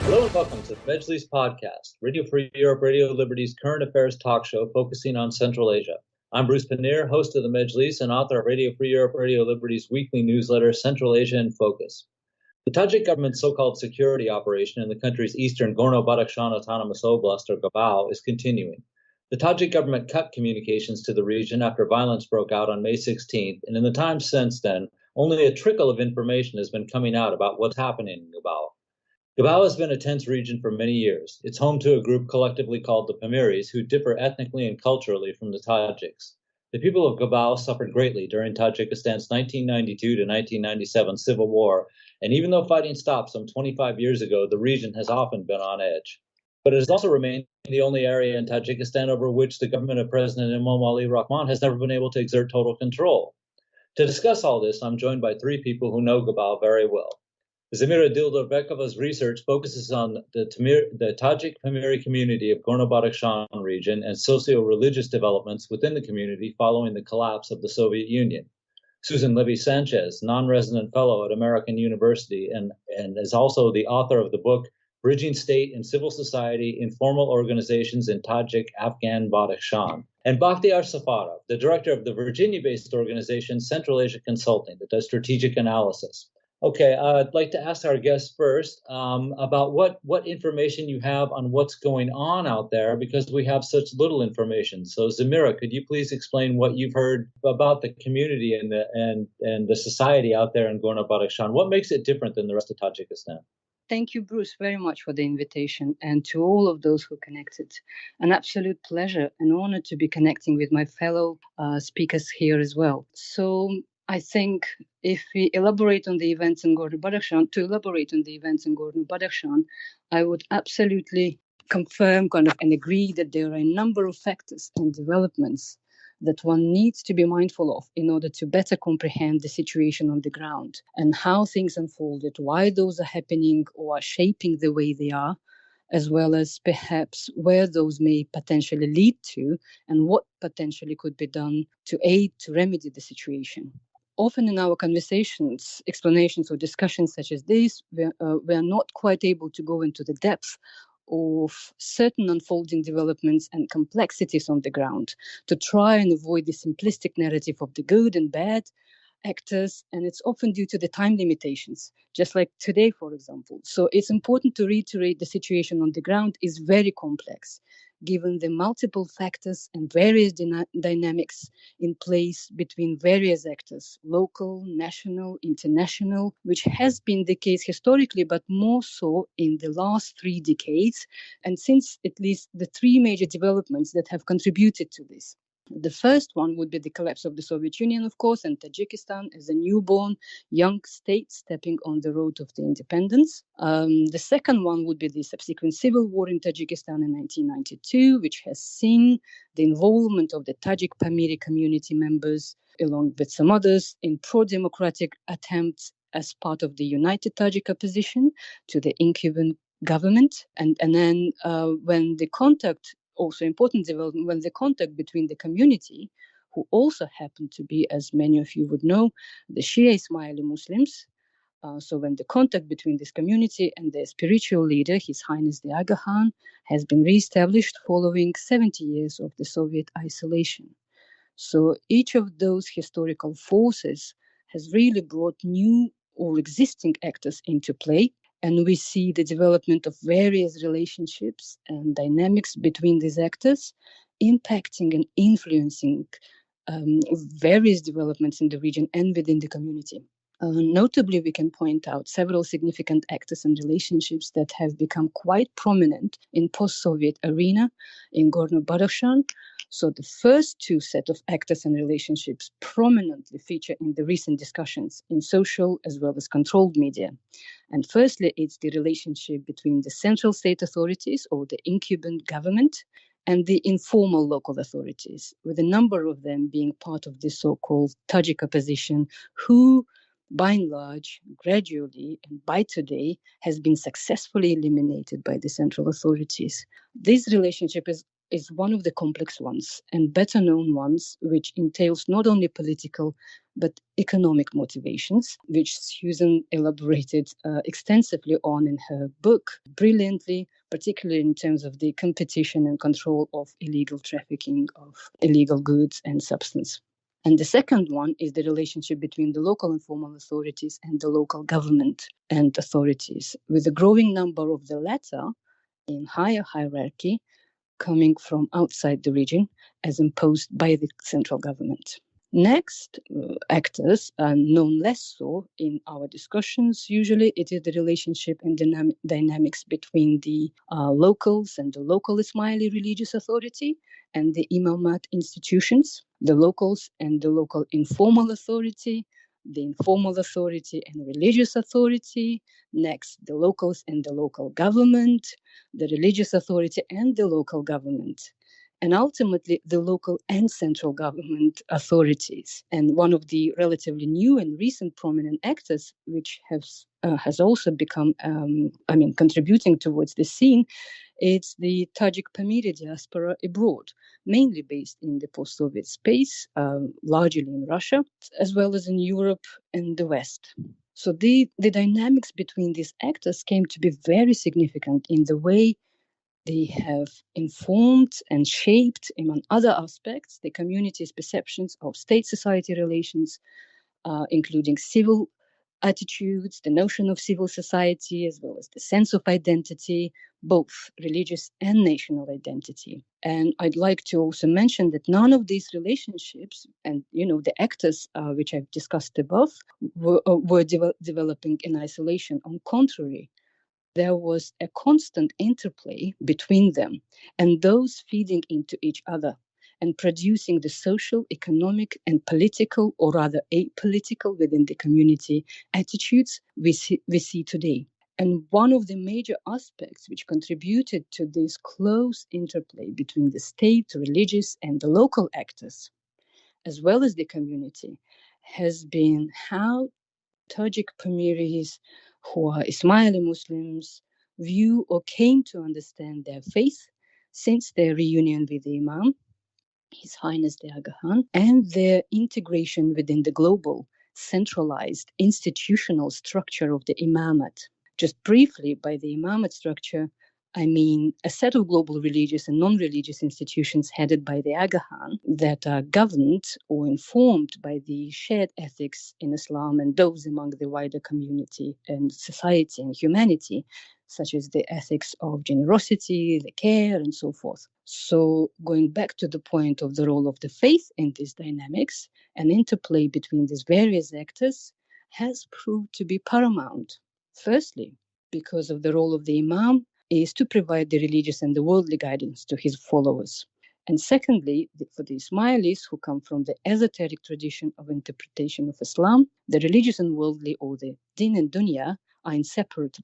Hello and welcome to the Majlis podcast, Radio Free Europe, Radio Liberty's current affairs talk show focusing on Central Asia. I'm Bruce Pannier, host of the Majlis and author of Radio Free Europe, Radio Liberty's weekly newsletter, Central Asia in Focus. The Tajik government's so-called security operation in the country's eastern Gorno-Badakhshan Autonomous Oblast, or Gabao, is continuing. The Tajik government cut communications to the region after violence broke out on May 16th, and in the time since then, only a trickle of information has been coming out about what's happening in Gabao. Gabao has been a tense region for many years. It's home to a group collectively called the Pamirs, who differ ethnically and culturally from the Tajiks. The people of Gabao suffered greatly during Tajikistan's 1992 to 1997 civil war, and even though fighting stopped some 25 years ago, the region has often been on edge. But it has also remained the only area in Tajikistan over which the government of President Emomali Rahman has never been able to exert total control. To discuss all this, I'm joined by three people who know Gabao very well. Zamira Dildorbekova's research focuses on the Tajik Pamiri community of Gorno-Badakhshan region and socio-religious developments within the community following the collapse of the Soviet Union. Susan Levy-Sanchez, non-resident fellow at American University and is also the author of the book Bridging State and Civil Society Informal Organizations in Tajik Afghan Badakhshan. And Bakhtiar Safarov, the director of the Virginia-based organization Central Asia Consulting that does strategic analysis. Okay, I'd like to ask our guests first about what information you have on what's going on out there, because we have such little information. So, Zamira, could you please explain what you've heard about the community and the society out there in Gorno-Badakhshan? What makes it different than the rest of Tajikistan? Thank you, Bruce, very much for the invitation, and to all of those who connected. An absolute pleasure and honor to be connecting with my fellow speakers here as well. So, I think if we elaborate on the events in Gorno-Badakhshan, I would absolutely confirm and agree that there are a number of factors and developments that one needs to be mindful of in order to better comprehend the situation on the ground and how things unfolded, why those are happening or are shaping the way they are, as well as perhaps where those may potentially lead to and what potentially could be done to aid to remedy the situation. Often in our conversations, explanations or discussions such as this, we are not quite able to go into the depth of certain unfolding developments and complexities on the ground to try and avoid the simplistic narrative of the good and bad actors, and it's often due to the time limitations, just like today, for example. So it's important to reiterate the situation on the ground is very complex, given the multiple factors and various dynamics in place between various actors, local, national, international, which has been the case historically, but more so in the last 3 decades, and since at least the 3 major developments that have contributed to this. The first one would be the collapse of the Soviet Union, of course, and Tajikistan as a newborn young state stepping on the road of the independence. The second one would be the subsequent civil war in Tajikistan in 1992, which has seen the involvement of the Tajik Pamiri community members, along with some others, in pro-democratic attempts as part of the united Tajik opposition to the incumbent government. And then when the contact also important development when the contact between the community, who also happen to be, as many of you would know, the Shia Ismaili Muslims. So when the contact between this community and their spiritual leader, His Highness the Aga Khan, has been reestablished following 70 years of the Soviet isolation. So each of those historical forces has really brought new or existing actors into play. And we see the development of various relationships and dynamics between these actors impacting and influencing various developments in the region and within the community. Notably, we can point out several significant actors and relationships that have become quite prominent in post-Soviet arena in Gorno-Badakhshan. So the first 2 set of actors and relationships prominently feature in the recent discussions in social as well as controlled media. And firstly, it's the relationship between the central state authorities or the incumbent government and the informal local authorities, with a number of them being part of the so-called Tajik opposition, who by and large, gradually, and by today, has been successfully eliminated by the central authorities. This relationship is is one of the complex ones and better known ones, which entails not only political but economic motivations, which Susan elaborated extensively on in her book brilliantly, particularly in terms of the competition and control of illegal trafficking of illegal goods and substance. And the second one is the relationship between the local and formal authorities and the local government and authorities, with a growing number of the latter in higher hierarchy coming from outside the region as imposed by the central government. Next, actors are known less so in our discussions. Usually it is the relationship and dynamics between the locals and the local Ismaili religious authority and the imamat institutions, the locals and the local informal authority, the informal authority and religious authority, next the locals and the local government, the religious authority and the local government, and ultimately the local and central government authorities. And one of the relatively new and recent prominent actors, which has also become, contributing towards the scene, it's the Tajik Pamiri diaspora abroad, mainly based in the post-Soviet space, largely in Russia, as well as in Europe and the West. So the dynamics between these actors came to be very significant in the way they have informed and shaped, among other aspects, the community's perceptions of state-society relations, including civil attitudes, the notion of civil society, as well as the sense of identity, both religious and national identity. And I'd like to also mention that none of these relationships and, the actors which I've discussed above were developing in isolation. On contrary, there was a constant interplay between them and those feeding into each other and producing the social, economic, and political, or rather apolitical within the community attitudes we see today. And one of the major aspects which contributed to this close interplay between the state, religious, and the local actors, as well as the community, has been how Tajik Pamiris, who are Ismaili Muslims, view or came to understand their faith since their reunion with the Imam, His Highness the Aga Khan, and their integration within the global, centralized, institutional structure of the Imamate. Just briefly, by the Imamate structure, I mean a set of global religious and non-religious institutions headed by the Aga Khan that are governed or informed by the shared ethics in Islam and those among the wider community and society and humanity, such as the ethics of generosity, the care, and so forth. So going back to the point of the role of the faith in these dynamics, an interplay between these various actors has proved to be paramount. Firstly, because of the role of the Imam is to provide the religious and the worldly guidance to his followers. And secondly, for the Ismailis who come from the esoteric tradition of interpretation of Islam, the religious and worldly, or the din and dunya, are inseparable.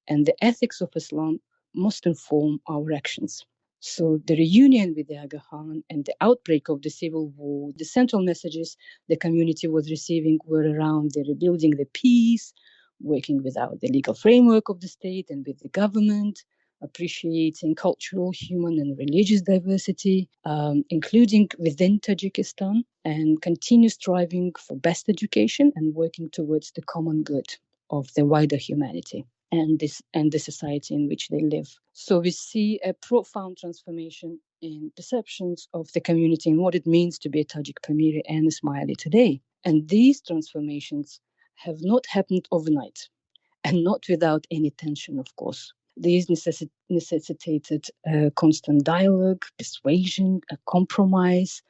And the ethics of Islam must inform our actions. So the reunion with the Aga Khan and the outbreak of the civil war, the central messages the community was receiving were around the rebuilding the peace, working without the legal framework of the state and with the government, appreciating cultural, human, and religious diversity, including within Tajikistan, and continue striving for best education and working towards the common good of the wider humanity and the society in which they live. So we see a profound transformation in perceptions of the community and what it means to be a Tajik Pamiri and Ismaili today. And these transformations have not happened overnight, and not without any tension, of course. These necessitated constant dialogue, persuasion, a compromise,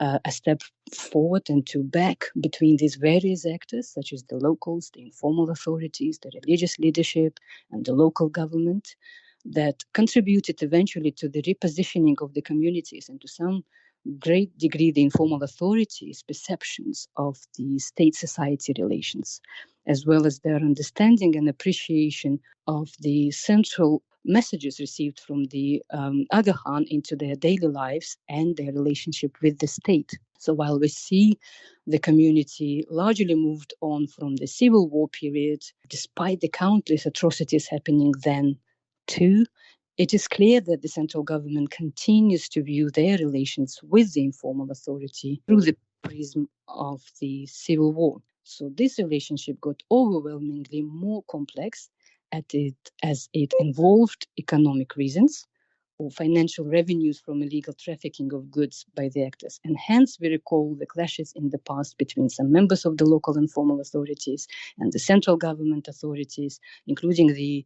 a step forward and two back between these various actors, such as the locals, the informal authorities, the religious leadership, and the local government, that contributed eventually to the repositioning of the communities and to some great degree the informal authorities' perceptions of the state-society relations, as well as their understanding and appreciation of the central messages received from the Aga Khan into their daily lives and their relationship with the state. So while we see the community largely moved on from the civil war period, despite the countless atrocities happening then too, It is clear that the central government continues to view their relations with the informal authority through the prism of the civil war. So this relationship got overwhelmingly more complex as it involved economic reasons or financial revenues from illegal trafficking of goods by the actors. And hence we recall the clashes in the past between some members of the local informal authorities and the central government authorities, including the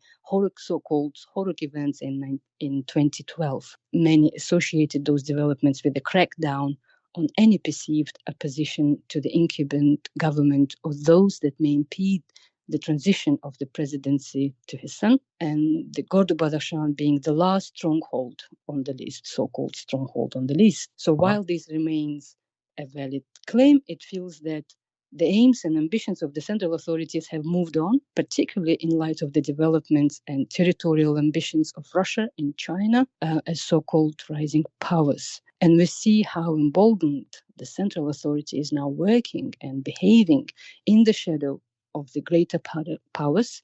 so-called Horuk events in 2012. Many associated those developments with the crackdown on any perceived opposition to the incumbent government or those that may impede the transition of the presidency to his son, and the Gordo-Badakhshan being the last stronghold on the list, so-called stronghold on the list. So while this remains a valid claim, it feels that the aims and ambitions of the central authorities have moved on, particularly in light of the developments and territorial ambitions of Russia and China as so-called rising powers. And we see how emboldened the central authority is now working and behaving in the shadow of the greater powers,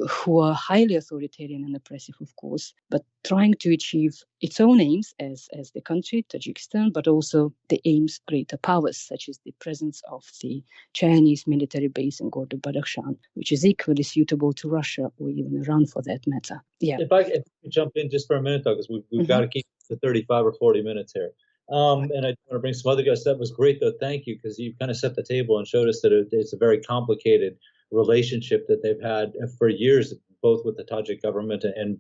who are highly authoritarian and oppressive, of course, but trying to achieve its own aims as the country, Tajikistan, but also the aims greater powers, such as the presence of the Chinese military base in Gordo-Badakhshan, which is equally suitable to Russia or even Iran for that matter. Yeah. If I could jump in just for a minute, though, because we've got to keep it to 35 or 40 minutes here. And I want to bring some other guests. That was great, though. Thank you, because you kind of set the table and showed us that it's a very complicated relationship that they've had for years, both with the Tajik government and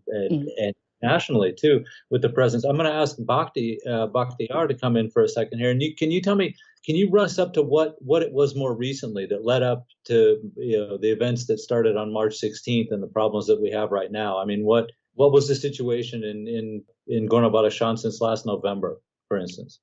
nationally, too, with the presence. I'm going to ask Bakhtiar to come in for a second here. And can you tell me, can you run us up to what it was more recently that led up to the events that started on March 16th and the problems that we have right now? I mean, what was the situation in Gorno-Badakhshan since last November, for instance?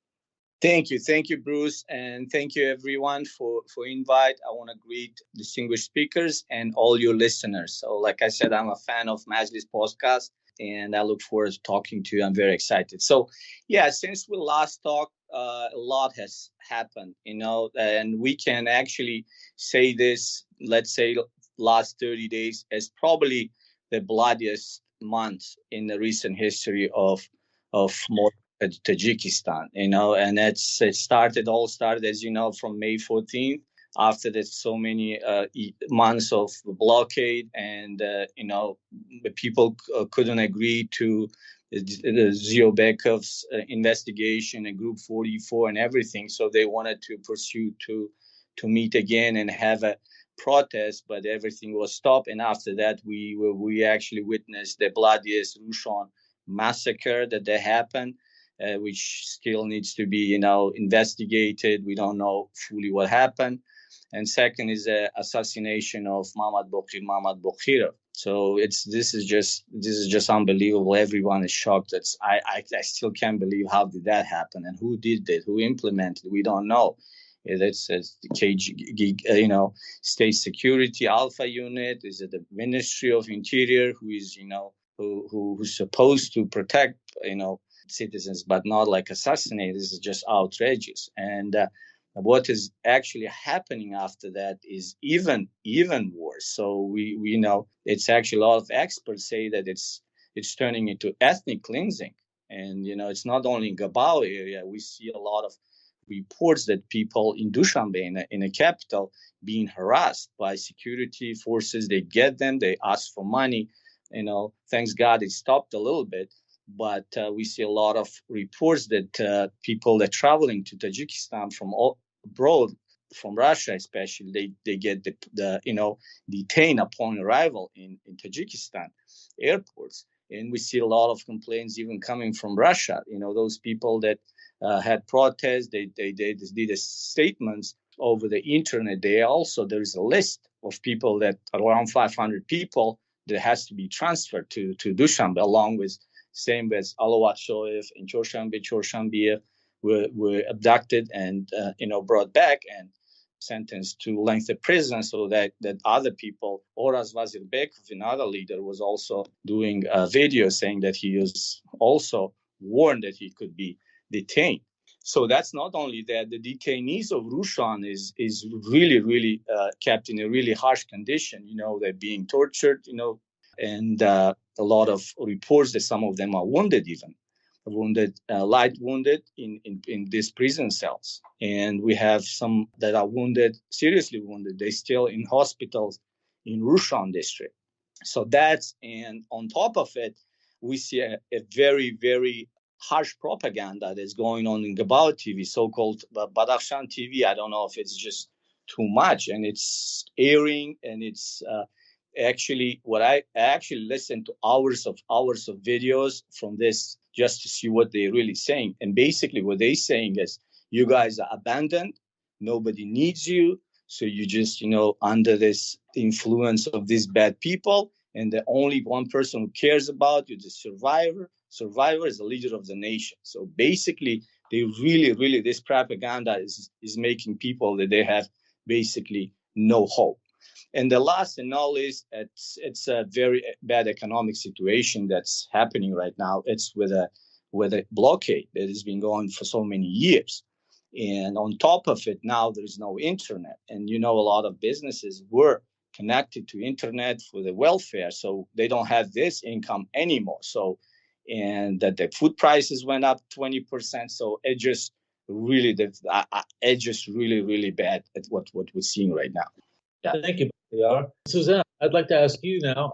Thank you, Bruce, and thank you everyone for invite. I want to greet distinguished speakers and all your listeners. So, like I said, I'm a fan of Majlis podcast, and I look forward to talking to you. I'm very excited. So, yeah, since we last talked, a lot has happened, and we can actually say this. Let's say last 30 days as probably the bloodiest month in the recent history of Tajikistan, and it started, as you know, from May 14th. After that, so many months of blockade, and the people couldn't agree to the Ziobekov's investigation and Group 44 and everything. So they wanted to pursue to meet again and have a protest, but everything was stopped. And after that, we actually witnessed the bloodiest Rushan massacre that happened. Which still needs to be, investigated. We don't know fully what happened. And second is the assassination of Mamad Bokhirov. So this is just unbelievable. Everyone is shocked. I still can't believe how did that happen and who did it, who implemented it. We don't know. It's the KG, State Security Alpha Unit. Is it the Ministry of Interior who is, who's supposed to protect, citizens, but not like assassinate? This is just outrageous. And what is actually happening after that is even worse. So we know it's actually a lot of experts say that it's turning into ethnic cleansing. And it's not only in Gabao area. We see a lot of reports that people in Dushanbe, in the capital, being harassed by security forces. They get them, they ask for money. Thanks God it stopped a little bit. But we see a lot of reports that people that are traveling to Tajikistan from abroad, from Russia especially, they get detained upon arrival in Tajikistan airports. And we see a lot of complaints even coming from Russia. Those people that had protests, they did statements over the internet. There is a list of people that around 500 people that has to be transferred to Dushanbe, along with same as Alawat Shoaib and Chorshanbe were abducted and brought back and sentenced to lengthy prison. So that other people, Oraz Vazirbekov, another leader, was also doing a video saying that he was also warned that he could be detained. So that's not only that, the detainees of Rushan is really, really kept in a really harsh condition. They're being tortured, And a lot of reports that some of them are wounded, even light wounded in these prison cells. And we have some that are wounded, seriously wounded. They're still in hospitals in Rushan district. So that's, and on top of it, we see a very, very harsh propaganda that's going on in Gabao TV, so-called Badakhshan TV. I don't know if it's just too much, and it's airing, and it's actually what I actually listened to hours of videos from this just to see what they're really saying. And basically what they're saying is, you guys are abandoned, nobody needs you, so you just, under this influence of these bad people, and the only one person who cares about you, the survivor is the leader of the nation. So basically they really, this propaganda is making people that they have basically no hope. And the last and not least, it's a very bad economic situation that's happening right now. It's with a blockade that has been going for so many years. And on top of it, now there is no internet. And a lot of businesses were connected to internet for the welfare, so they don't have this income anymore. So, and that the food prices went up 20%. So it just really, really bad at what we're seeing right now. Yeah. Thank you, Bakhtiar. Suzanne, I'd like to ask you now.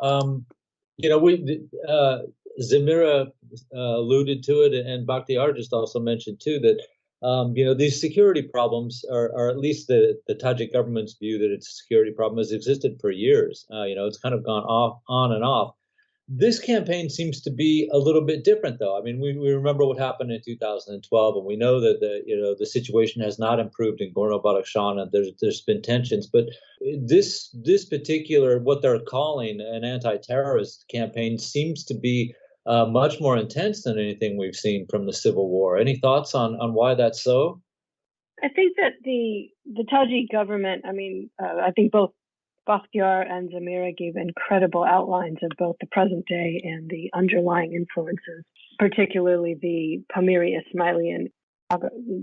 Zamira alluded to it, and Bakhtiar just also mentioned too that these security problems are at least the Tajik government's view that it's a security problem has existed for years. It's kind of gone on and off. This campaign seems to be a little bit different, though. I mean, we remember what happened in 2012, and we know that the situation has not improved in Gorno-Badakhshan, and there's been tensions. But this particular, what they're calling an anti-terrorist campaign, seems to be much more intense than anything we've seen from the civil war. Any thoughts on why that's so? I think that the Tajik government, I think both Bakhtiar and Zamira gave incredible outlines of both the present day and the underlying influences, particularly the Pamiri-Ismailian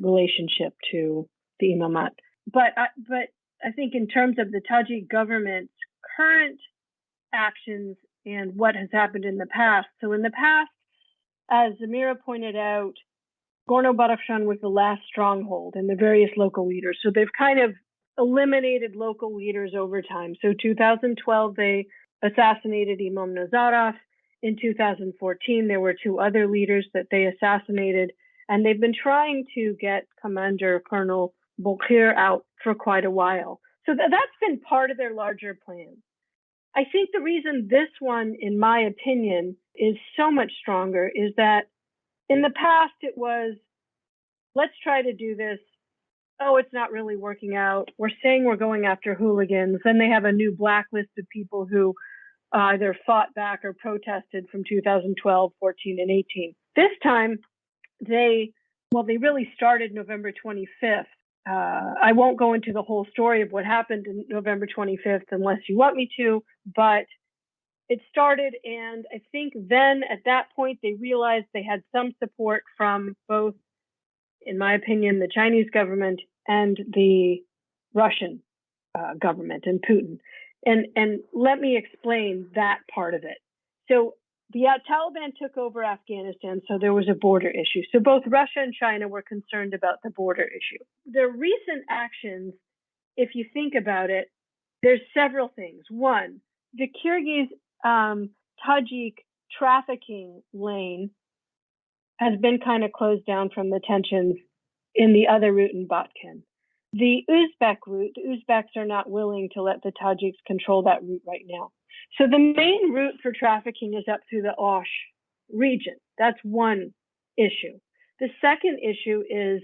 relationship to the imamat. But I think in terms of the Tajik government's current actions and what has happened in the past. So in the past, as Zamira pointed out, Gorno-Badakhshan was the last stronghold and the various local leaders. So they've kind of eliminated local leaders over time. So 2012, they assassinated Imam Nazarov. In 2014, there were two other leaders that they assassinated. And they've been trying to get Commander Colonel Bokhir out for quite a while. So that's been part of their larger plan. I think the reason this one, in my opinion, is so much stronger is that in the past it was, let's try to do this. Oh, it's not really working out. We're saying we're going after hooligans. Then they have a new blacklist of people who either fought back or protested from 2012, 14, and 18. This time, they really started November 25th. I won't go into the whole story of what happened in November 25th unless you want me to, but it started, and I think then at that point they realized they had some support from both, in my opinion, the Chinese government and the Russian government and Putin. And let me explain that part of it. So the Taliban took over Afghanistan, so there was a border issue. So both Russia and China were concerned about the border issue. Their recent actions, if you think about it, there's several things. One, the Kyrgyz Tajik trafficking lane has been kind of closed down from the tensions in the other route in Batken. The Uzbek route, the Uzbeks are not willing to let the Tajiks control that route right now. So the main route for trafficking is up through the Osh region. That's one issue. The second issue is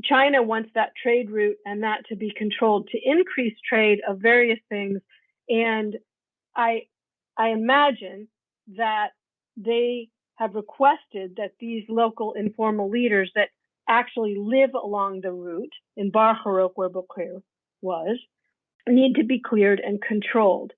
China wants that trade route and that to be controlled to increase trade of various things. And I imagine that they have requested that these local informal leaders that actually live along the route in Barkharok, where Bokhir was, need to be cleared and controlled.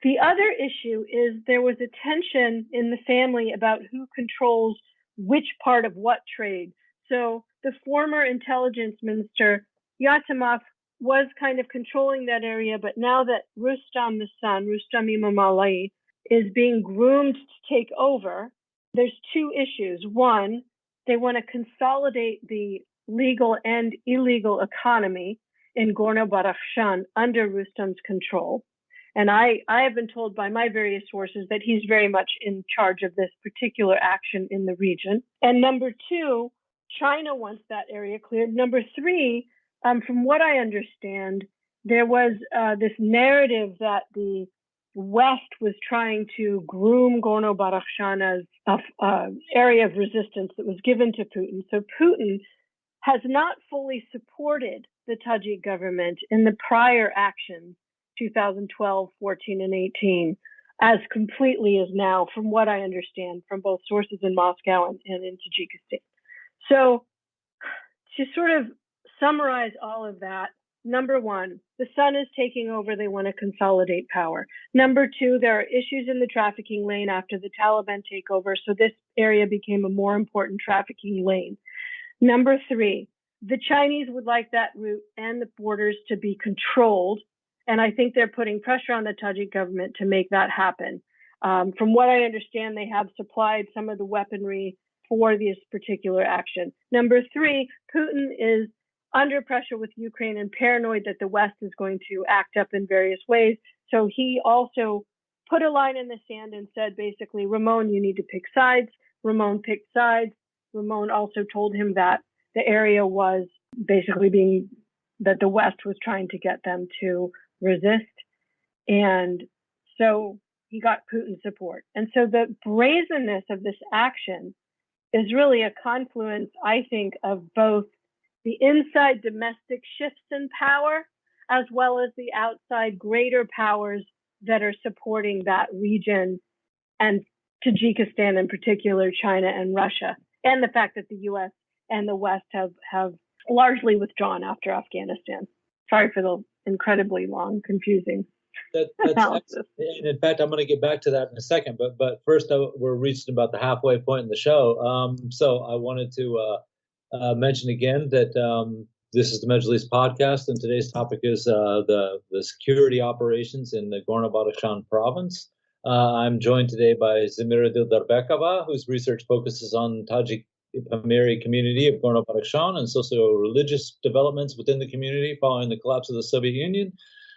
The other issue is there was a tension in the family about who controls which part of what trade. So the former intelligence minister, Yatimov, was kind of controlling that area, but now that Rustam, the son, Rustam Imam Ali, is being groomed to take over. There's two issues. One, they want to consolidate the legal and illegal economy in Gorno-Badakhshan under Rustam's control. And I have been told by my various sources that he's very much in charge of this particular action in the region. And number two, China wants that area cleared. Number three, from what I understand, there was this narrative that the West was trying to groom Gorno-Badakhshan as an area of resistance that was given to Putin. So Putin has not fully supported the Tajik government in the prior actions, 2012, 14, and 18, as completely as now, from what I understand from both sources in Moscow and in Tajikistan. So to sort of summarize all of that, number one, the sun is taking over. They want to consolidate power. Number two, there are issues in the trafficking lane after the Taliban takeover. So this area became a more important trafficking lane. Number three, the Chinese would like that route and the borders to be controlled. And I think they're putting pressure on the Tajik government to make that happen. From what I understand, they have supplied some of the weaponry for this particular action. Number three, Putin is under pressure with Ukraine and paranoid that the West is going to act up in various ways. So he also put a line in the sand and said, basically, Ramon, you need to pick sides. Ramon picked sides. Ramon also told him that the area was basically that the West was trying to get them to resist. And so he got Putin's support. And so the brazenness of this action is really a confluence, I think, of both the inside domestic shifts in power, as well as the outside greater powers that are supporting that region, and Tajikistan in particular, China and Russia, and the fact that the U.S. and the West have largely withdrawn after Afghanistan. Sorry for the incredibly long, confusing analysis. And in fact, I'm going to get back to that in a second. But first, we're reaching about the halfway point in the show. So I wanted to mention again that this is the Majlis podcast, and today's topic is the security operations in the Gorno-Badakhshan province. I'm joined today by Zamira Dildarbekova, whose research focuses on Tajik Pamiri community of Gorno-Badakhshan and socio-religious developments within the community following the collapse of the Soviet Union.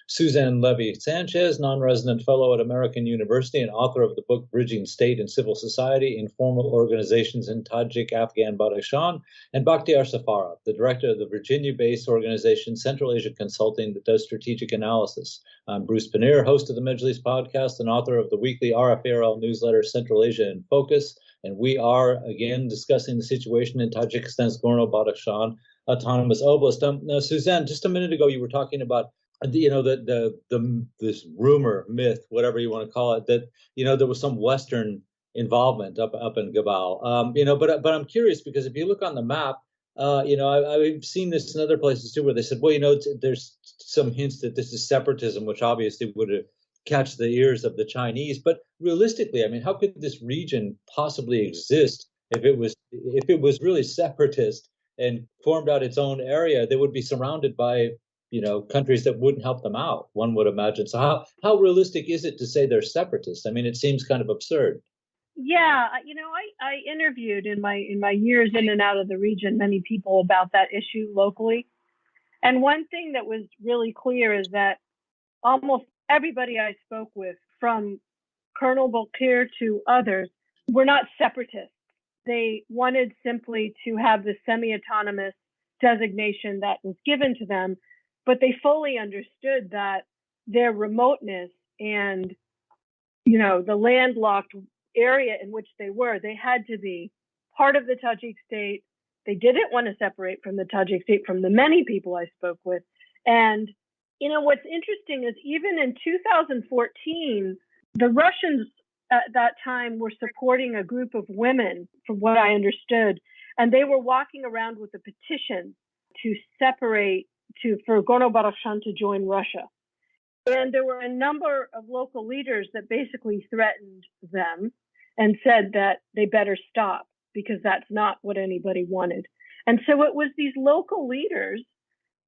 Suzanne Levy-Sanchez, non-resident fellow at American University and author of the book Bridging State and Civil Society, Informal Organizations in Tajik Afghan Badakhshan, and Bakhtiar Safarov, the director of the Virginia-based organization Central Asia Consulting that does strategic analysis. I'm Bruce Pannier, host of the Majlis podcast and author of the weekly RFARL newsletter Central Asia in Focus, and we are again discussing the situation in Tajikistan's Gorno-Badakhshan Autonomous Oblast. Now, Suzanne, just a minute ago you were talking about this rumor, myth, whatever you want to call it, that there was some Western involvement up in Gabal. But I'm curious because if you look on the map, I've seen this in other places too, where they said, well, there's some hints that this is separatism, which obviously would catch the ears of the Chinese. But realistically, I mean, how could this region possibly exist if it was really separatist and formed out its own area? They would be surrounded by countries that wouldn't help them out, one would imagine. So how realistic is it to say they're separatists? I mean, it seems kind of absurd. Yeah, I interviewed in my years in and out of the region many people about that issue locally. And one thing that was really clear is that almost everybody I spoke with, from Colonel Bolkir to others, were not separatists. They wanted simply to have the semi-autonomous designation that was given to them, but they fully understood that their remoteness and, the landlocked area in which they had to be part of the Tajik state. They didn't want to separate from the Tajik state, from the many people I spoke with. And, what's interesting is even in 2014, the Russians at that time were supporting a group of women, from what I understood, and they were walking around with a petition to separate, for Gorno-Badakhshan to join Russia. And there were a number of local leaders that basically threatened them and said that they better stop because that's not what anybody wanted. And so it was these local leaders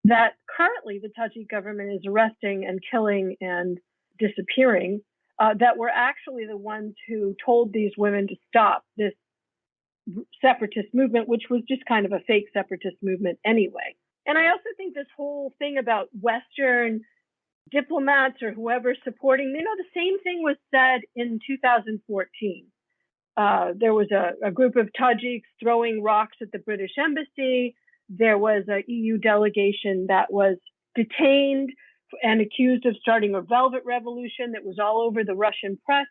that currently the Tajik government is arresting and killing and disappearing that were actually the ones who told these women to stop this separatist movement, which was just kind of a fake separatist movement anyway. And I also think this whole thing about Western diplomats or whoever supporting, the same thing was said in 2014. There was a group of Tajiks throwing rocks at the British embassy. There was an EU delegation that was detained and accused of starting a velvet revolution that was all over the Russian press.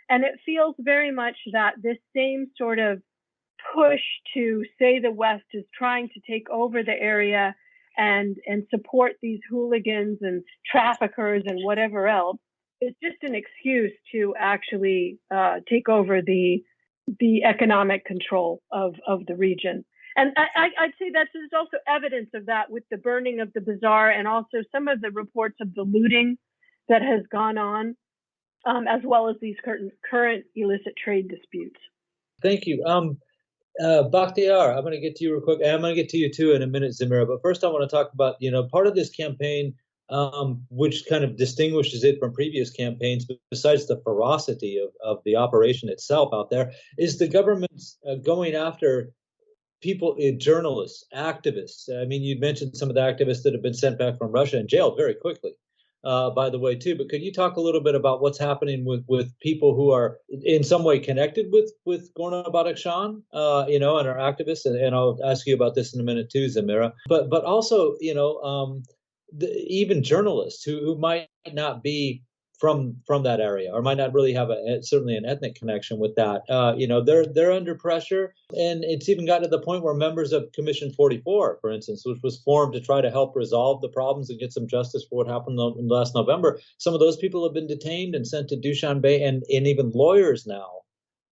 And it feels very much that this same sort of push to say the West is trying to take over the area and support these hooligans and traffickers and whatever else, is just an excuse to actually take over the economic control of the region. And I'd say there's also evidence of that with the burning of the bazaar and also some of the reports of the looting that has gone on, as well as these current illicit trade disputes. Thank you. Bakhtiar, I'm going to get to you real quick. And I'm going to get to you too in a minute, Zamira. But first I want to talk about, part of this campaign, which kind of distinguishes it from previous campaigns, besides the ferocity of the operation itself out there, is the government's going after people, journalists, activists. I mean, you mentioned some of the activists that have been sent back from Russia and jailed very quickly, by the way, too. But could you talk a little bit about what's happening with people who are in some way connected with Gorno-Badakhshan, and are activists? And I'll ask you about this in a minute too, Zamira. But also, even journalists who might not be from that area or might not really have certainly an ethnic connection with that. They're under pressure, and it's even gotten to the point where members of Commission 44, for instance, which was formed to try to help resolve the problems and get some justice for what happened last November, some of those people have been detained and sent to Dushanbe, and even lawyers now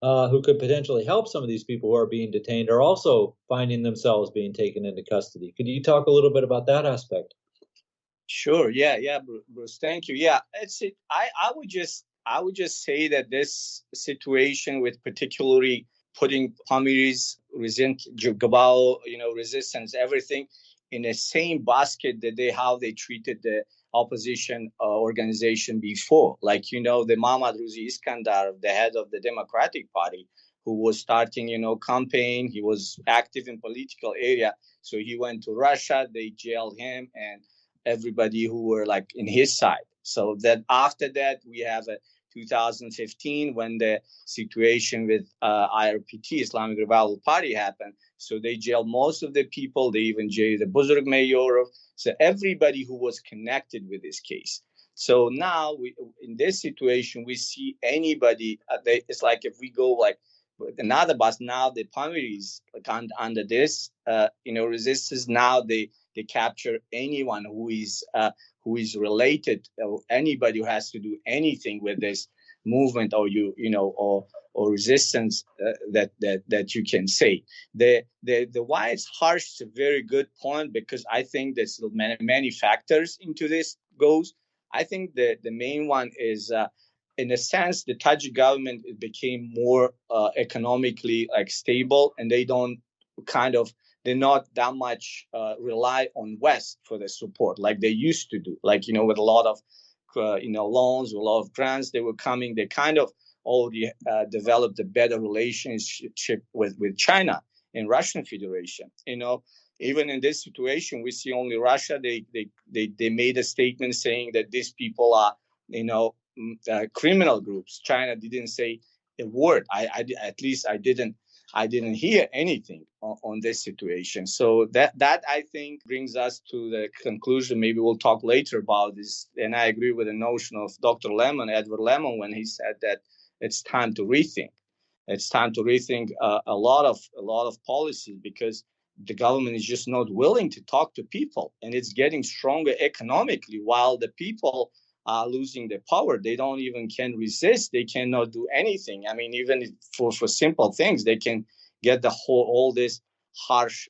who could potentially help some of these people who are being detained are also finding themselves being taken into custody. Could you talk a little bit about that aspect? Sure. Yeah, Bruce. Thank you. Yeah, I would just say that this situation with particularly putting Pamirs, Gabao, resistance, everything in the same basket that how they treated the opposition organization before. Like, the Mamad Ruzi Iskandar, the head of the Democratic Party, who was starting, campaign. He was active in political area. So he went to Russia, they jailed him and everybody who were like in his side. So that after that, we have a 2015 when the situation with IRPT, Islamic Revival Party, happened. So they jailed most of the people. They even jailed the Buzurg Mayorov. So everybody who was connected with this case. So now in this situation, we see anybody. It's like if we go like another bus now, the Pamirs like under this, resistance now they capture anyone who is related, or anybody who has to do anything with this movement, or or resistance that you can say. The why it's harsh is a very good point, because I think there's many factors into this goes. I think the main one is in a sense the Tajik government became more economically like stable, and they're not that much rely on West for the support like they used to do. Like, with a lot of, loans, a lot of grants, they were coming. They kind of already developed a better relationship with China and Russian Federation. Even in this situation, we see only Russia. They made a statement saying that these people are, criminal groups. China didn't say a word. At least I didn't hear anything on this situation. So that I think brings us to the conclusion. Maybe we'll talk later about this. And I agree with the notion of Dr. Edward Lemon, when he said that it's time to rethink. It's time to rethink a lot of policies, because the government is just not willing to talk to people, and it's getting stronger economically while the people are losing their power. They don't even can resist. They cannot do anything. I mean, even for simple things, they can get all this harsh,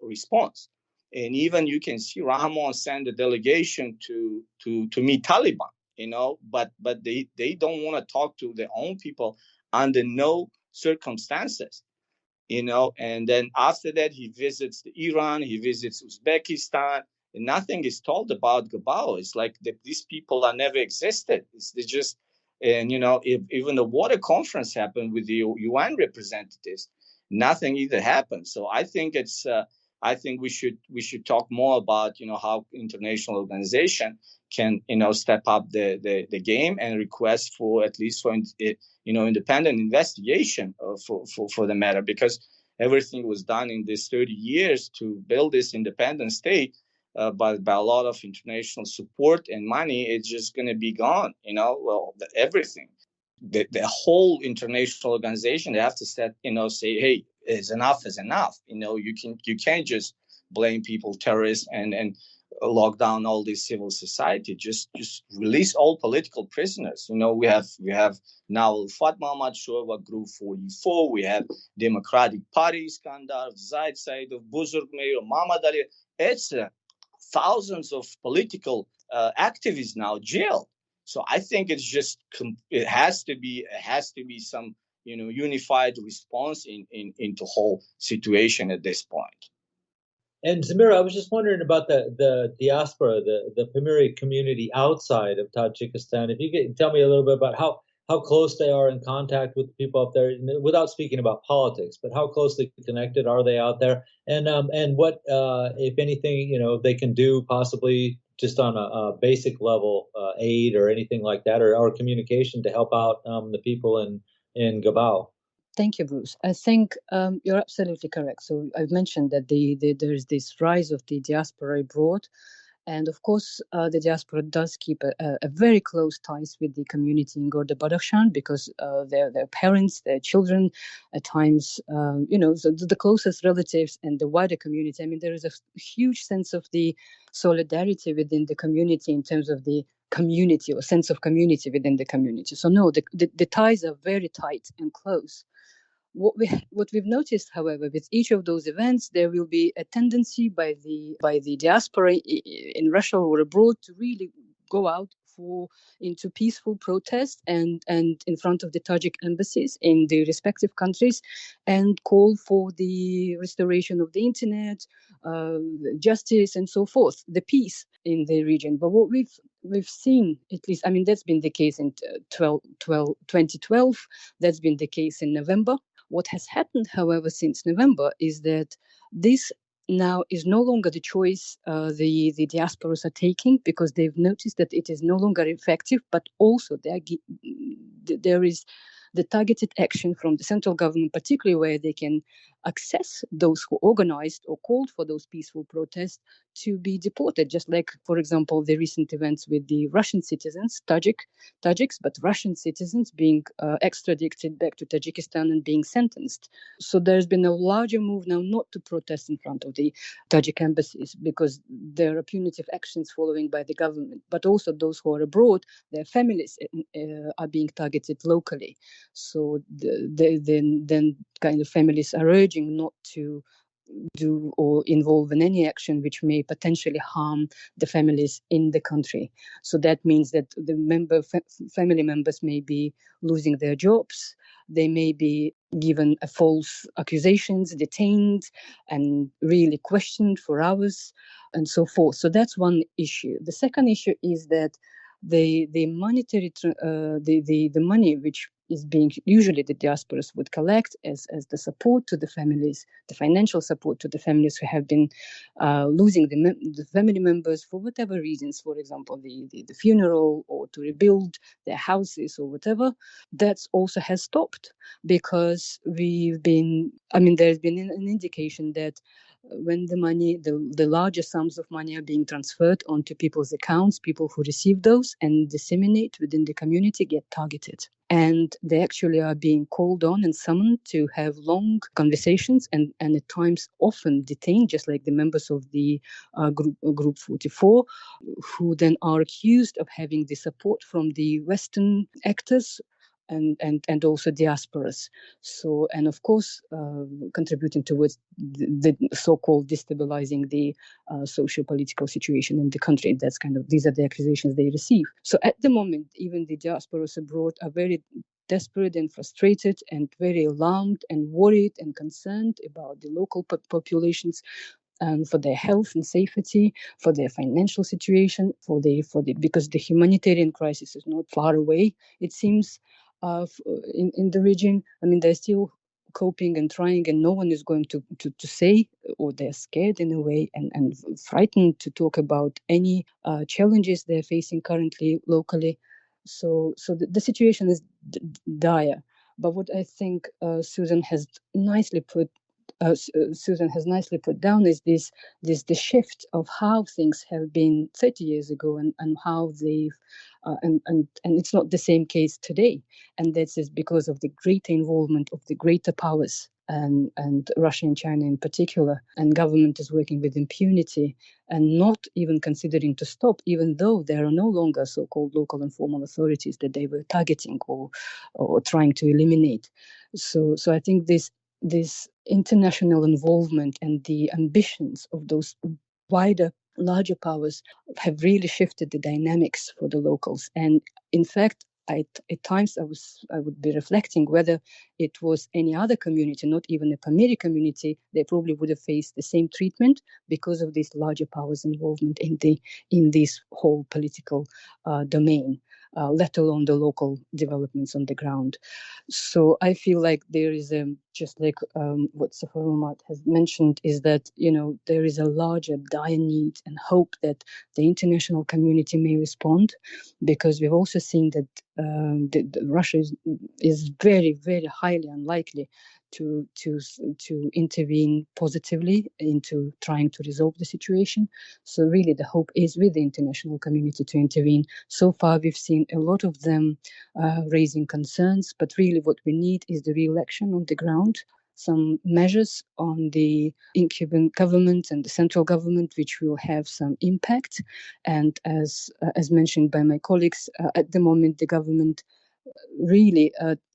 response. And even you can see Rahman send a delegation to meet Taliban, but they don't want to talk to their own people under no circumstances. And then after that, he visits Iran, he visits Uzbekistan, and nothing is told about Gabao. It's like these people are never existed. And, if even the water conference happened with the UN representatives, nothing either happened. So I think I think we should talk more about, how international organization can, step up the game and request for at least for, independent investigation for the matter, because everything was done in these 30 years to build this independent state. But by a lot of international support and money, it's just going to be gone. Everything, the whole international organization, they have to say, hey, enough is enough. You can't just blame people terrorists and lock down all this civil society. Just release all political prisoners. We have now Fatma Machova, Group 44. We have Democratic Party, Iskandar, Zaid Saidov, Buzurg Mayor, Mamad Ali. It's thousands of political activists now jailed. So I think it has to be some unified response into whole situation at this point. And Zamira, I was just wondering about the diaspora, the Pamiri community outside of Tajikistan. If you could tell me a little bit about how close they are in contact with people up there, without speaking about politics, but how closely connected are they out there, and what, if anything, they can do possibly just on a basic level, aid or anything like that, or communication to help out the people in Gabao. Thank you, Bruce. I think you're absolutely correct. So I've mentioned that there's this rise of the diaspora abroad. And of course, the diaspora does keep a very close ties with the community in Gorda Badakhshan, because their parents, their children, at times, the closest relatives and the wider community. I mean, there is a huge sense of the solidarity within the community in terms of the community or sense of community within the community. So no, the ties are very tight and close. What we've noticed, however, with each of those events, there will be a tendency by the diaspora in Russia or abroad to really go out into peaceful protest and in front of the Tajik embassies in the respective countries and call for the restoration of the internet, justice, and so forth, the peace in the region. But what we've seen, at least, I mean, that's been the case in 2012. That's been the case in November. What has happened, however, since November is that this now is no longer the choice the diasporas are taking, because they've noticed that it is no longer effective, but also there is the targeted action from the central government, particularly where they can access those who organized or called for those peaceful protests to be deported, just like, for example, the recent events with the Russian citizens, Tajiks, but Russian citizens being extradited back to Tajikistan and being sentenced. So there's been a larger move now not to protest in front of the Tajik embassies, because there are punitive actions following by the government, but also those who are abroad, their families are being targeted locally. So then kind of families are urging not to do or involve in any action which may potentially harm the families in the country. So that means that the family members may be losing their jobs. They may be given false accusations, detained, and really questioned for hours, and so forth. So that's one issue. The second issue is that the monetary the money which is being usually the diasporas would collect as the support to the families, the financial support to the families who have been losing the family members for whatever reasons, for example, the funeral or to rebuild their houses or whatever, that also has stopped, because there's been an indication that when the money, the larger sums of money are being transferred onto people's accounts, people who receive those and disseminate within the community get targeted. And they actually are being called on and summoned to have long conversations and at times often detained, just like the members of the Group 44, who then are accused of having the support from the Western actors and also diasporas. So, and of course, contributing towards the so-called destabilizing the socio-political situation in the country. That's these are the accusations they receive. So at the moment, even the diasporas abroad are very desperate and frustrated and very alarmed and worried and concerned about the local populations and for their health and safety, for their financial situation, because the humanitarian crisis is not far away, it seems, in the region. I mean, they're still coping and trying, and no one is going to say, or they're scared in a way and frightened to talk about any challenges they're facing currently locally. So the situation is dire. But what I think Susan has nicely put down is the shift of how things have been 30 years ago, and how they've and it's not the same case today, and this is because of the greater involvement of the greater powers, and Russia and China in particular, and government is working with impunity and not even considering to stop, even though there are no longer so-called local and formal authorities that they were targeting or trying to eliminate. So I think this international involvement and the ambitions of those larger powers have really shifted the dynamics for the locals. And in fact, at times I would be reflecting whether it was any other community, not even a Pamiri community, they probably would have faced the same treatment because of this larger powers involvement in this whole political domain, let alone the local developments on the ground. So I feel like there is just like what Safaroumat has mentioned, is that there is a larger dire need and hope that the international community may respond, because we've also seen that Russia is very, very highly unlikely to intervene positively into trying to resolve the situation. So really the hope is with the international community to intervene. So far we've seen a lot of them raising concerns, but really what we need is the real action on the ground, some measures on the incumbent government and the central government which will have some impact. And as mentioned by my colleagues, at the moment the government really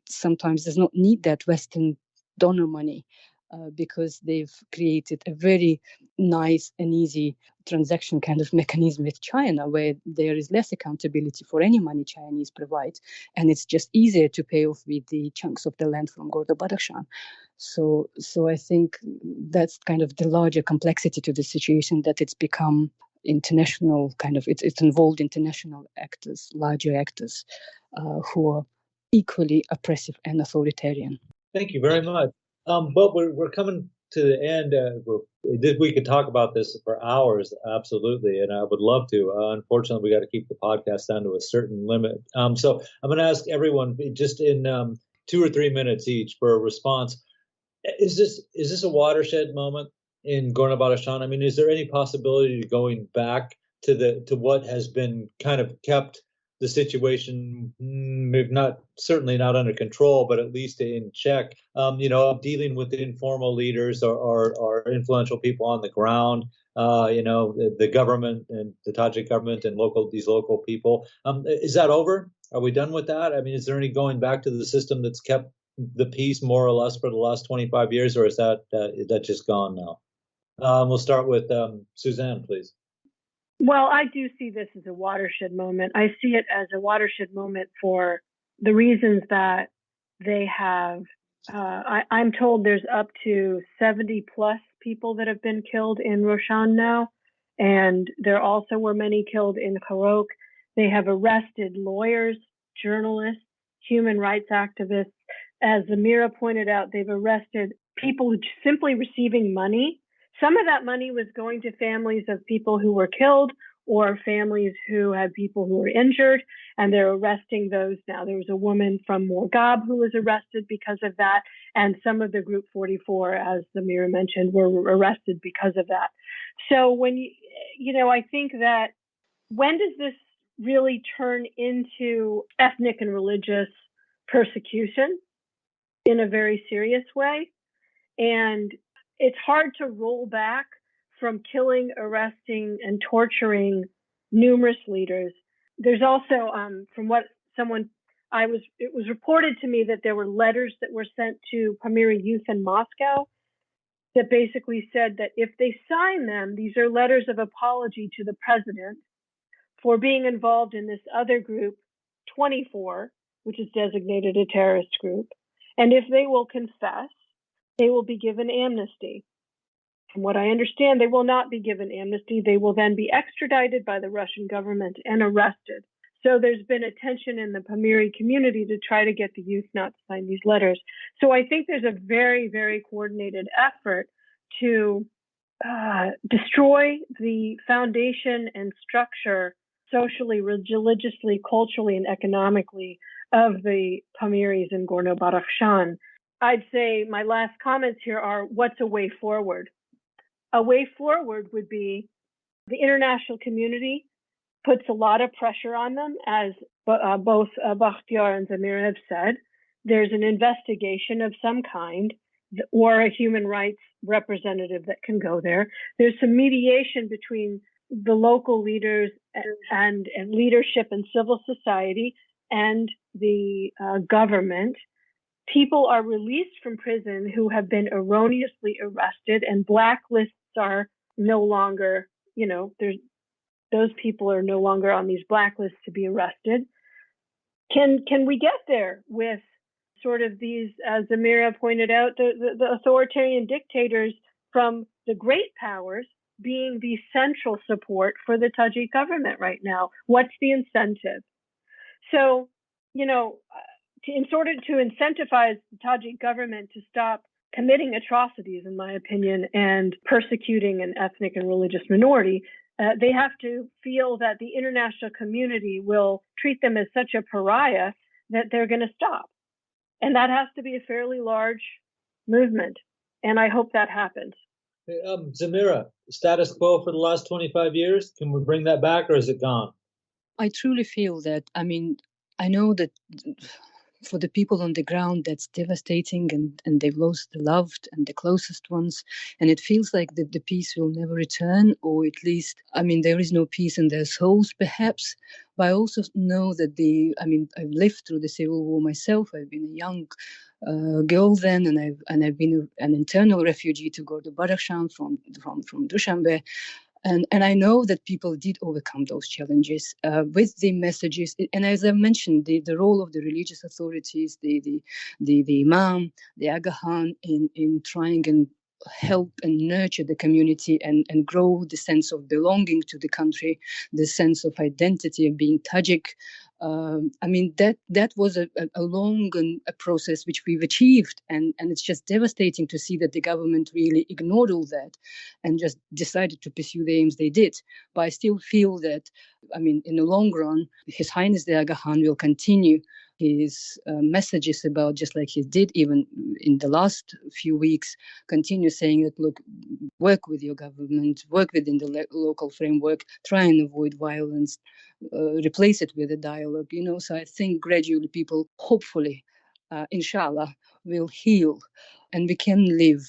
sometimes does not need that Western donor money, because they've created a very nice and easy transaction kind of mechanism with China, where there is less accountability for any money Chinese provide, and it's just easier to pay off with the chunks of the land from Gorno-Badakhshan. So I think that's kind of the larger complexity to the situation, that it's become international kind of, it's involved international actors, larger actors, who are equally oppressive and authoritarian. Thank you very much. But we're coming to the end. We could talk about this for hours, absolutely, and I would love to. Unfortunately, we got to keep the podcast down to a certain limit. So I'm going to ask everyone just in 2 or 3 minutes each for a response. Is this a watershed moment in Gorno-Badakhshan? I mean, is there any possibility of going back to what has been kind of kept the situation, certainly not under control, but at least in check, dealing with the informal leaders or influential people on the ground, the government and the Tajik government and these local people. Is that over? Are we done with that? I mean, is there any going back to the system that's kept the peace more or less for the last 25 years, or is that just gone now? We'll start with Suzanne, please. Well, I do see this as a watershed moment. I see it as a watershed moment for the reasons that they have. I'm told there's up to 70 plus people that have been killed in Roshan now, and there also were many killed in Karok. They have arrested lawyers, journalists, human rights activists. As Zamira pointed out, they've arrested people simply receiving money. Some of that money was going to families of people who were killed or families who had people who were injured, and they're arresting those now. There was a woman from Morgab who was arrested because of that, and some of the Group 44, as Zamira mentioned, were arrested because of that. So when I think that when does this really turn into ethnic and religious persecution in a very serious way? And it's hard to roll back from killing, arresting, and torturing numerous leaders. There's also, from what it was reported to me that there were letters that were sent to Pamiri youth in Moscow that basically said that if they sign them, these are letters of apology to the president for being involved in this other group, 24, which is designated a terrorist group. And if they will confess, they will be given amnesty. From what I understand, they will not be given amnesty. They will then be extradited by the Russian government and arrested. So there's been a tension in the Pamiri community to try to get the youth not to sign these letters. So I think there's a very, very coordinated effort to destroy the foundation and structure socially, religiously, culturally, and economically of the Pamiris in Gorno-Badakhshan. I'd say my last comments here are, what's a way forward? A way forward would be the international community puts a lot of pressure on them, as both Bakhtiar and Zamir have said. There's an investigation of some kind, or a human rights representative that can go there. There's some mediation between the local leaders and leadership and civil society and the government. People are released from prison who have been erroneously arrested, and blacklists are no longer, those people are no longer on these blacklists to be arrested. Can we get there with sort of these, as Amira pointed out, the authoritarian dictators from the great powers being the central support for the Tajik government right now? What's the incentive? So, in order to incentivize the Tajik government to stop committing atrocities, in my opinion, and persecuting an ethnic and religious minority, they have to feel that the international community will treat them as such a pariah that they're going to stop. And that has to be a fairly large movement. And I hope that happens. Zamira, status quo for the last 25 years, can we bring that back, or is it gone? I truly feel that, I know that for the people on the ground, that's devastating, and they've lost the loved and the closest ones. And it feels like the peace will never return, or at least, there is no peace in their souls, perhaps. But I also know that I've lived through the civil war myself. I've been a young girl then, and I've been an internal refugee to Gorno-Badakhshan from Dushanbe. And I know that people did overcome those challenges with the messages. And as I mentioned, the role of the religious authorities, the imam, the agahan in trying and help and nurture the community and grow the sense of belonging to the country, the sense of identity of being Tajik. That was a long a process which we've achieved, and it's just devastating to see that the government really ignored all that and just decided to pursue the aims they did. But I still feel that, in the long run, His Highness the Aga Khan will continue his messages about, just like he did even in the last few weeks, continue saying that, look, work with your government, work within the local framework, try and avoid violence, replace it with a dialogue, So I think gradually people, hopefully, inshallah, will heal and we can live.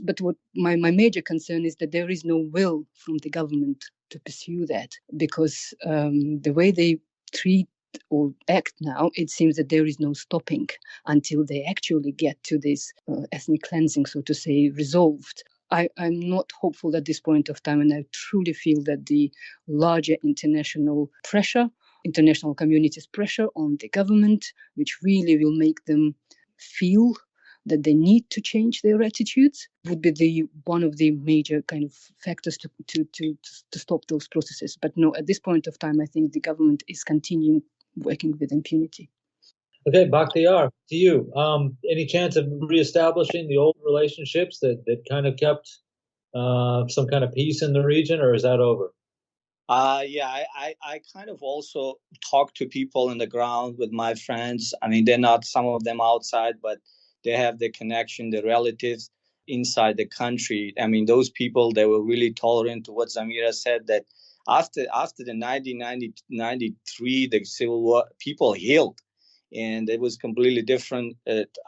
But what my major concern is that there is no will from the government to pursue that, because the way they treat or act now, it seems that there is no stopping until they actually get to this ethnic cleansing, so to say, resolved. I'm not hopeful at this point of time, and I truly feel that the larger international community's pressure on the government, which really will make them feel that they need to change their attitudes, would be one of the major kind of factors to stop those processes. But no, at this point of time, I think the government is continuing working with impunity. Okay, Bakhtiar, to you. Any chance of reestablishing the old relationships that kind of kept some kind of peace in the region, or is that over? I kind of also talk to people on the ground with my friends. They're not, some of them outside, but they have the connection, the relatives inside the country. Those people, they were really tolerant to what Zamira said, that after the 1993, the civil war, people healed. And it was completely different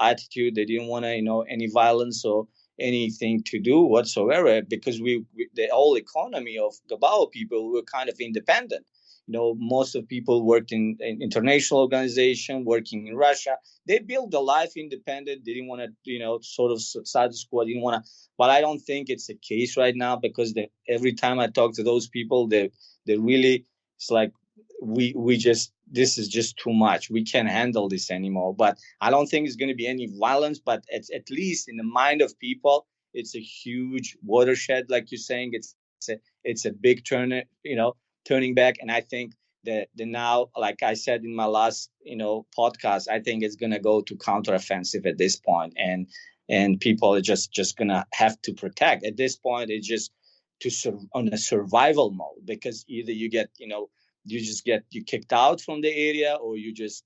attitude. They didn't want to, any violence or anything to do whatsoever, because the whole economy of Gabao people were kind of independent. Most of people worked in international organization, working in Russia. They built a life independent. They didn't want to, sort of status quo. Didn't want to. But I don't think it's the case right now, because every time I talk to those people, they really, it's like this is just too much. We can't handle this anymore. But I don't think it's going to be any violence. But it's at least in the mind of people, It's a huge watershed, like you're saying. It's a big turning back. And I think that now, like I said in my last podcast, I think it's gonna go to counteroffensive at this point, and people are just gonna have to protect. At this point, it's just on a survival mode, because either you get you kicked out from the area, or you just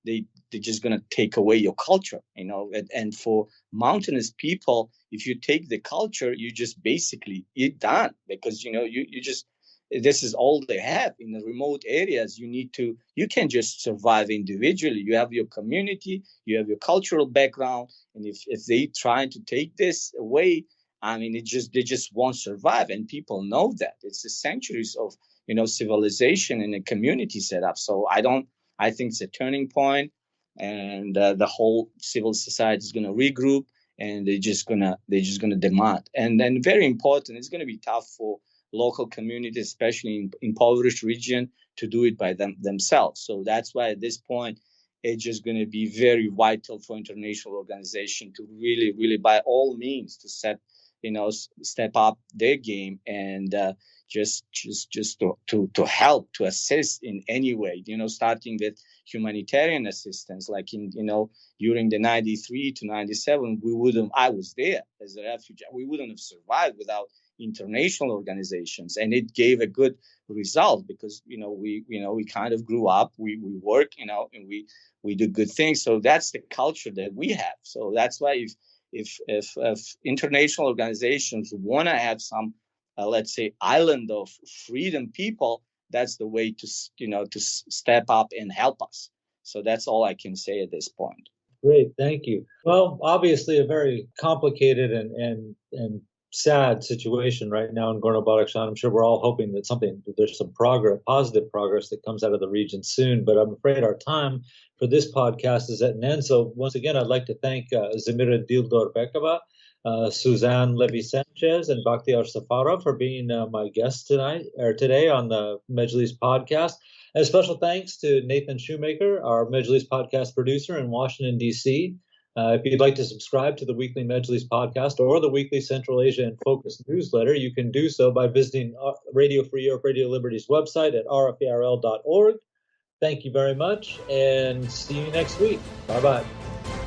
they're just gonna take away your culture, and for mountainous people, if you take the culture, you just basically you're done, because you just, this is all they have. In the remote areas, you can just survive individually. You have your community, you have your cultural background, and if they try to take this away, I mean, they just won't survive, and people know that. It's the centuries of civilization and a community setup. So I think it's a turning point, and the whole civil society is going to regroup, and they're just gonna demand. And then, very important, it's going to be tough for local communities, especially in impoverished region, to do it by themselves. So that's why at this point, it's just going to be very vital for international organization to really, really, by all means, to step up their game, and just to help, to assist in any way, starting with humanitarian assistance, like during the 93 to 97, I was there as a refugee. We wouldn't have survived without international organizations, and it gave a good result, because we kind of grew up, we work, and we do good things. So that's the culture that we have. So that's why if international organizations want to have some let's say island of freedom people, that's the way to step up and help us. So that's all I can say at this point. Great, thank you. Well, obviously a very complicated and sad situation right now in Gorno-Badakhshan. I'm sure we're all hoping that there's some positive progress that comes out of the region soon, but I'm afraid our time for this podcast is at an end. So once again, I'd like to thank Zamira Dildorbekova, Suzanne Levy-Sanchez, and Bakhtiar Safarov for being my guests today on the Mejlis podcast. And a special thanks to Nathan Shoemaker, our Mejlis podcast producer in Washington, D.C. If you'd like to subscribe to the weekly Mejlis podcast or the weekly Central Asia in Focus newsletter, you can do so by visiting Radio Free Europe, Radio Liberty's website at rfarl.org. Thank you very much, and see you next week. Bye-bye.